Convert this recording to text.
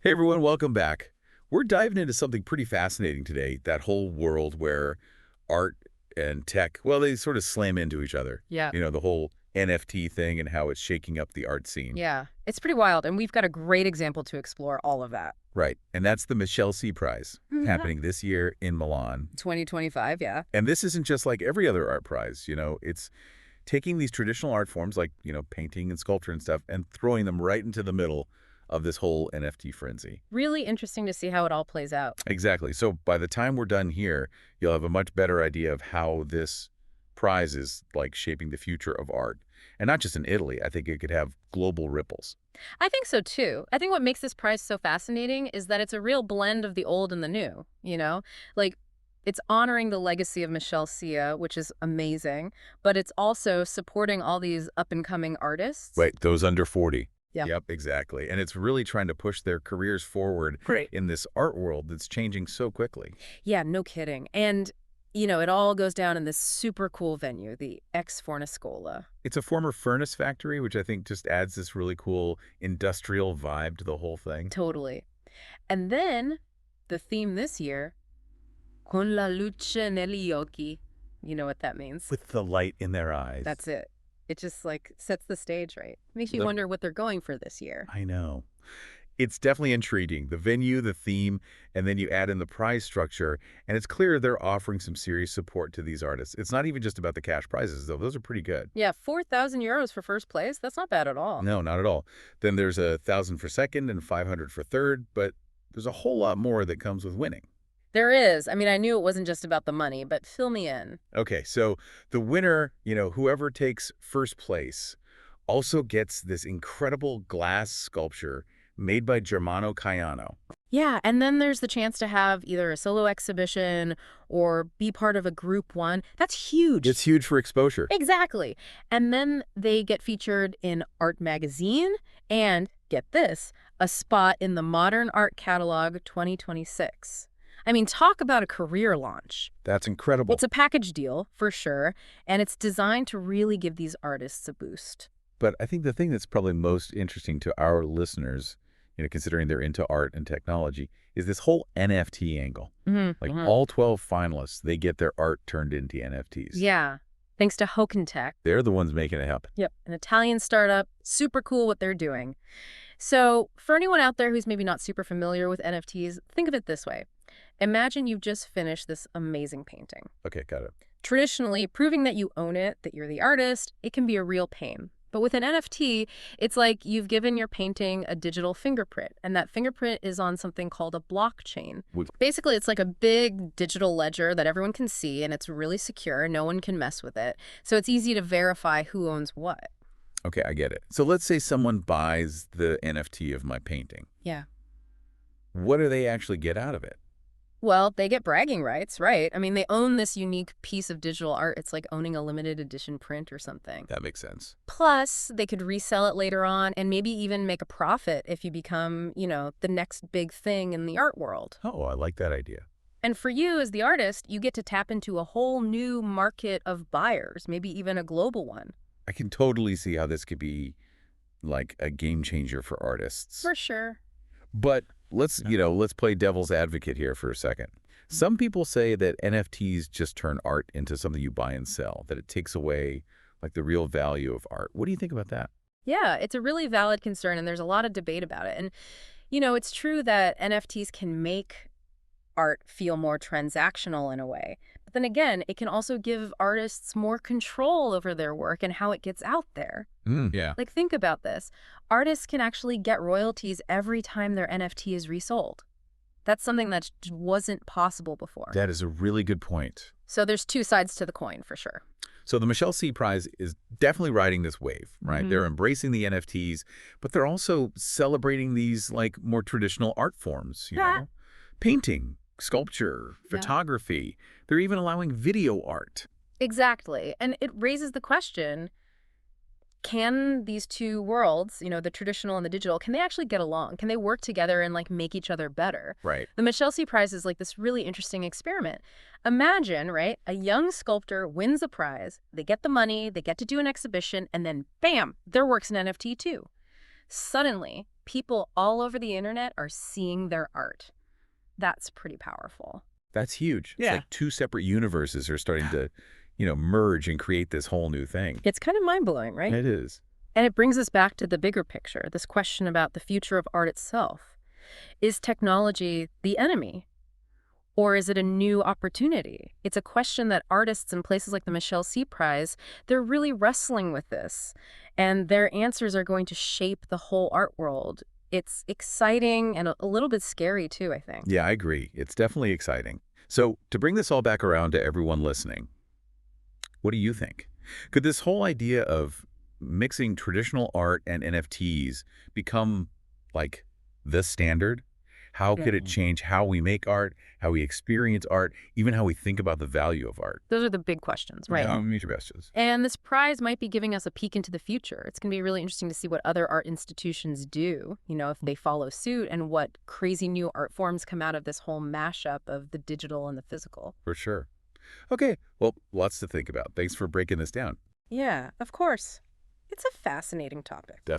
Hey everyone, welcome back. We're diving into something pretty fascinating today, that whole world where art and tech, well, they sort of slam into each other. Yeah. The whole NFT thing and how it's shaking up the art scene. Yeah. It's pretty wild, and we've got a great example to explore all of that. Right, and that's the Michele Cea Prize, Mhm. happening this year in Milan. 2025, yeah. And this isn't just like every other art prize, it's taking these traditional art forms like, painting and sculpture and stuff and throwing them right into the middle of this whole NFT frenzy. Really interesting to see how it all plays out. Exactly. So by the time we're done here, you'll have a much better idea of how this prize is like shaping the future of art. And not just in Italy. I think it could have global ripples. I think so too. I think what makes this prize so fascinating is that it's a real blend of the old and the new, you know? Like, it's honoring the legacy of Michele Cea, which is amazing, but it's also supporting all these up-and-coming artists. Right. Those under 40. Yeah. Yep, exactly. And it's really trying to push their careers forward Great. in this art world that's changing so quickly. Yeah, no kidding. And, it all goes down in this super cool venue, the Ex Forniscola. It's a former furnace factory, which I think just adds this really cool industrial vibe to the whole thing. Totally. And then the theme this year, con la luce negli occhi. You know what that means? With the light in their eyes. That's it. It just like sets the stage right. Makes you The wonder what they're going for this year. I know. It's definitely intriguing. The venue, the theme, and then you add in the prize structure, and it's clear they're offering some serious support to these artists. It's not even just about the cash prizes, though. Those are pretty good. Yeah, 4,000 euros for first place. That's not bad at all. No, not at all. Then there's 1,000 for second and 500 for third, but there's a whole lot more that comes with winning. There is. I mean, I knew it wasn't just about the money, but fill me in. Okay, so the winner, whoever takes first place, also gets this incredible glass sculpture made by Germano Caiano. Yeah, and then there's the chance to have either a solo exhibition or be part of a group one. That's huge. It's huge for exposure. Exactly. And then they get featured in Art Magazine and, get this, a spot in the Modern Art Catalog 2026. I mean, talk about a career launch. That's incredible. It's a package deal, for sure, and it's designed to really give these artists a boost. But I think the thing that's probably most interesting to our listeners, considering they're into art and technology, is this whole NFT angle. Like all 12 finalists, they get their art turned into NFTs. Yeah, thanks to Hoken Tech. They're the ones making it happen. Yep, an Italian startup. Super cool what they're doing. So for anyone out there who's maybe not super familiar with NFTs, think of it this way. Imagine you've just finished this amazing painting. Okay, got it. Traditionally, proving that you own it, that you're the artist, it can be a real pain. But with an NFT, it's like you've given your painting a digital fingerprint, and that fingerprint is on something called a blockchain. Basically, it's like a big digital ledger that everyone can see, and it's really secure. No one can mess with it. So it's easy to verify who owns what. Okay, I get it. So let's say someone buys the NFT of my painting. Yeah. What do they actually get out of it? Well, they get bragging rights, right? I mean, they own this unique piece of digital art. It's like owning a limited edition print or something. That makes sense. Plus, they could resell it later on and maybe even make a profit if you become, the next big thing in the art world. Oh, I like that idea. And for you as the artist, you get to tap into a whole new market of buyers, maybe even a global one. I can totally see how this could be like a game changer for artists. For sure. But let's play devil's advocate here for a second. Some people say that NFTs just turn art into something you buy and sell, that it takes away like the real value of art. What do you think about that? Yeah, it's a really valid concern, and there's a lot of debate about it. And, it's true that NFTs can make art feel more transactional in a way. But then again, it can also give artists more control over their work and how it gets out there. Yeah. Like, think about this. Artists can actually get royalties every time their NFT is resold. That's something that wasn't possible before. That is a really good point. So there's two sides to the coin, for sure. So the Michele Cea Prize is definitely riding this wave, right? They're embracing the NFTs, but they're also celebrating these like more traditional art forms, painting, sculpture, photography. They're even allowing video art. Exactly. And it raises the question, can these two worlds, the traditional and the digital, can they actually get along? Can they work together and like make each other better? Right. The Michele Cea Prize is like this really interesting experiment. Imagine, right, a young sculptor wins a prize, they get the money, they get to do an exhibition, and then bam, their work's an NFT too. Suddenly, people all over the internet are seeing their art. That's pretty powerful. That's huge. Yeah. It's like two separate universes are starting to, merge and create this whole new thing. It's kind of mind-blowing, right? It is. And it brings us back to the bigger picture, this question about the future of art itself. Is technology the enemy? Or is it a new opportunity? It's a question that artists in places like the Michele Cea Prize, they're really wrestling with this. And their answers are going to shape the whole art world. It's exciting and a little bit scary too, I think. Yeah, I agree. It's definitely exciting. So to bring this all back around to everyone listening, what do you think? Could this whole idea of mixing traditional art and NFTs become like the standard? How could it change how we make art, how we experience art, even how we think about the value of art? Those are the big questions, right? Yeah, meet your besties. And this prize might be giving us a peek into the future. It's going to be really interesting to see what other art institutions do, if they follow suit, and what crazy new art forms come out of this whole mashup of the digital and the physical. For sure. Okay, well, lots to think about. Thanks for breaking this down. Yeah, of course. It's a fascinating topic. Definitely.